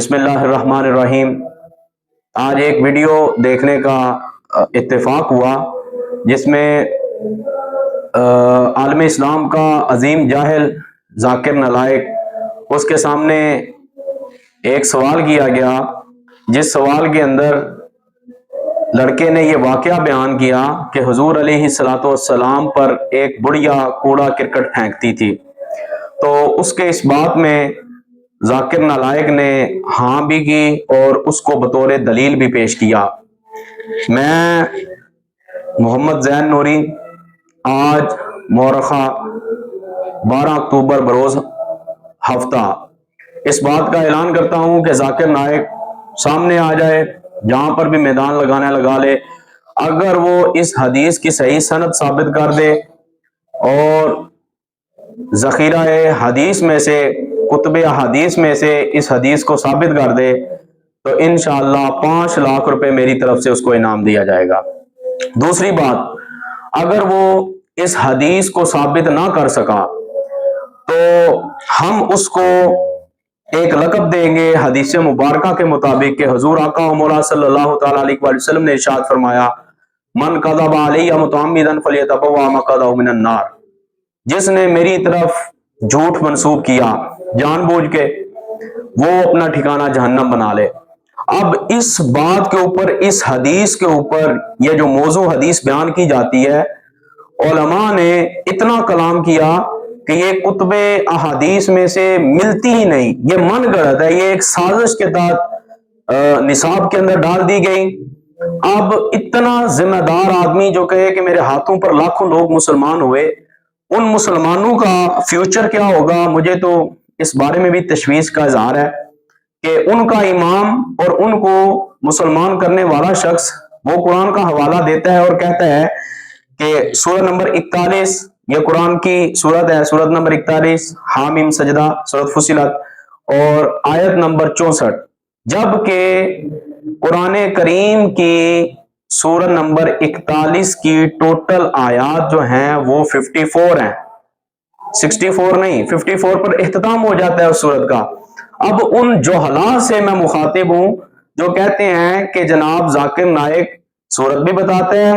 بسم اللہ الرحمن الرحیم۔ آج ایک ویڈیو دیکھنے کا اتفاق ہوا جس میں عالم اسلام کا عظیم جاہل ذاکر نالائق، اس کے سامنے ایک سوال کیا گیا جس سوال کے اندر لڑکے نے یہ واقعہ بیان کیا کہ حضور علیہ السلام پر ایک بڑھیا کوڑا کرکٹ پھینکتی تھی، تو اس کے اس بات میں ذاکر نالائق نے ہاں بھی کی اور اس کو بطور دلیل بھی پیش کیا۔ میں محمد زین نوری آج مورخہ 12 اکتوبر بروز ہفتہ اس بات کا اعلان کرتا ہوں کہ ذاکر نالائق سامنے آ جائے، جہاں پر بھی میدان لگانا لگا لے۔ اگر وہ اس حدیث کی صحیح سند ثابت کر دے اور ذخیرہ حدیث میں سے، کتب حدیث میں سے اس حدیث کو ثابت کر دے تو انشاءاللہ 5 لاکھ روپے میری طرف سے اس کو انعام دیا جائے گا۔ دوسری بات، اگر وہ اس حدیث کو ثابت نہ کر سکا تو ہم اس کو ایک لقب دیں گے حدیث مبارکہ کے مطابق کہ حضور آقا و مولا صلی اللہ تعالی علیہ وآلہ وسلم نے ارشاد فرمایا، من کذب علی متعمدا فلیتبوأ مقعدہ من النار، جس نے میری طرف جھوٹ منسوب کیا جان بوجھ کے، وہ اپنا ٹھکانہ جہنم بنا لے۔ اب اس بات کے اوپر، اس حدیث کے اوپر، یہ جو موضوع حدیث بیان کی جاتی ہے، علماء نے اتنا کلام کیا کہ یہ کتب احادیث میں سے ملتی ہی نہیں، یہ من گڑت ہے، یہ ایک سازش کے تحت نصاب کے اندر ڈال دی گئی۔ اب اتنا ذمہ دار آدمی جو کہے کہ میرے ہاتھوں پر لاکھوں لوگ مسلمان ہوئے، ان مسلمانوں کا فیوچر کیا ہوگا؟ مجھے تو اس بارے میں بھی تشویش کا اظہار ہے کہ ان کا امام اور ان کو مسلمان کرنے والا شخص وہ قرآن کا حوالہ دیتا ہے اور کہتا ہے کہ سورہ نمبر 41، یہ قرآن کی سورت ہے، سورت نمبر 41 حامیم سجدہ، سورت فصلت، اور آیت نمبر 64، جبکہ قرآن کریم کی سورہ نمبر 41 کی ٹوٹل آیات جو ہیں وہ 54 ہیں، 64 نہیں، 54 پر اختتام ہو جاتا ہے اس سورت کا۔ اب ان جوہلاء سے میں مخاطب ہوں جو کہتے ہیں کہ جناب ذاکر نالائق سورت بھی بتاتا ہے،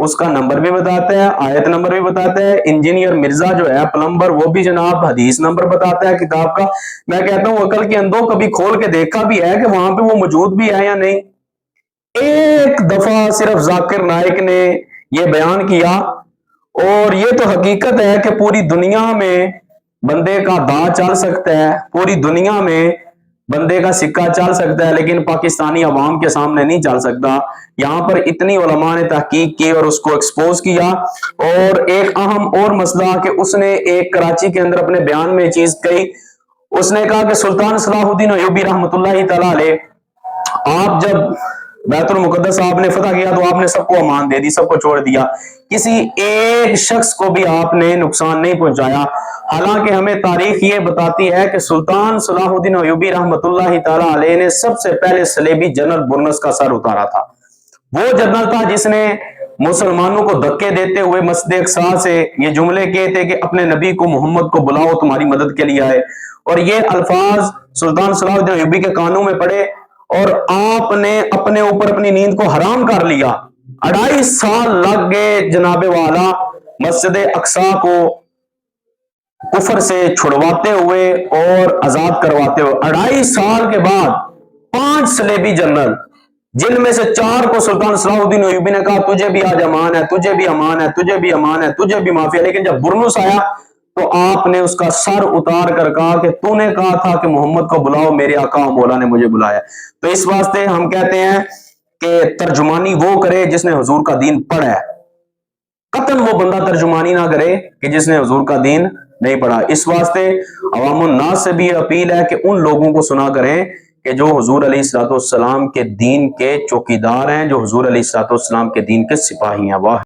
اس کا نمبر بھی بتاتا ہے، آیت نمبر بھی بتاتا ہے، انجینئر مرزا جو ہے پلمبر، وہ بھی جناب حدیث نمبر بتاتا ہے کتاب کا۔ میں کہتا ہوں عقل کے اندھوں کبھی کھول کے دیکھا بھی ہے کہ وہاں پہ وہ موجود بھی ہے یا نہیں؟ ایک دفعہ صرف ذاکر نالائق نے یہ بیان کیا، اور یہ تو حقیقت ہے کہ پوری دنیا میں بندے کا دا چل سکتا ہے، پوری دنیا میں بندے کا سکہ چل سکتا ہے، لیکن پاکستانی عوام کے سامنے نہیں چل سکتا۔ یہاں پر اتنی علماء نے تحقیق کی اور اس کو ایکسپوز کیا، اور ایک اہم اور مسئلہ کہ اس نے ایک کراچی کے اندر اپنے بیان میں چیز کہی، اس نے کہا کہ سلطان صلاح الدین ایوبی رحمۃ اللہ تعالی علیہ، آپ جب بیت المقدس آپ نے فتح کیا تو آپ نے سب کو امان دے دی، سب کو چھوڑ دیا، کسی ایک شخص کو بھی آپ نے نقصان نہیں پہنچایا۔ حالانکہ ہمیں تاریخ یہ بتاتی ہے کہ سلطان صلاح الدین ایوبی رحمۃ اللہ تعالی علیہ نے سب سے پہلے صلیبی جنرل برنس کا سر اتارا تھا۔ وہ جنرل تھا جس نے مسلمانوں کو دھکے دیتے ہوئے مسجد اقصی سے یہ جملے کہے تھے کہ اپنے نبی کو محمد کو بلاؤ تمہاری مدد کے لیے آئے، اور یہ الفاظ سلطان صلاح الدین ایوبی کے کانوں میں پڑے، اور آپ نے اپنے اوپر اپنی نیند کو حرام کر لیا۔ 2.5 سال لگ گئے جناب والا مسجد اقصی کو کفر سے چھڑواتے ہوئے اور آزاد کرواتے ہوئے۔ 2.5 سال کے بعد 5 صلیبی جنرل، جن میں سے 4 کو سلطان صلاح الدین ایوبی نے کہا تجھے بھی آج امان ہے، تجھے بھی امان ہے، تجھے بھی امان ہے، تجھے بھی معافی ہے، لیکن جب برنس آیا تو آپ نے اس کا سر اتار کر کہا کہ تو نے کہا تھا کہ محمد کو بلاؤ، میرے آقا و مولا نے مجھے بلایا۔ تو اس واسطے ہم کہتے ہیں کہ ترجمانی وہ کرے جس نے حضور کا دین پڑھا ہے، قطعاً وہ بندہ ترجمانی نہ کرے کہ جس نے حضور کا دین نہیں پڑھا۔ اس واسطے عوام الناس سے بھی اپیل ہے کہ ان لوگوں کو سنا کریں کہ جو حضور علیہ السلام کے دین کے چوکیدار ہیں، جو حضور علیہ السلام کے دین کے سپاہی ہیں۔ واہ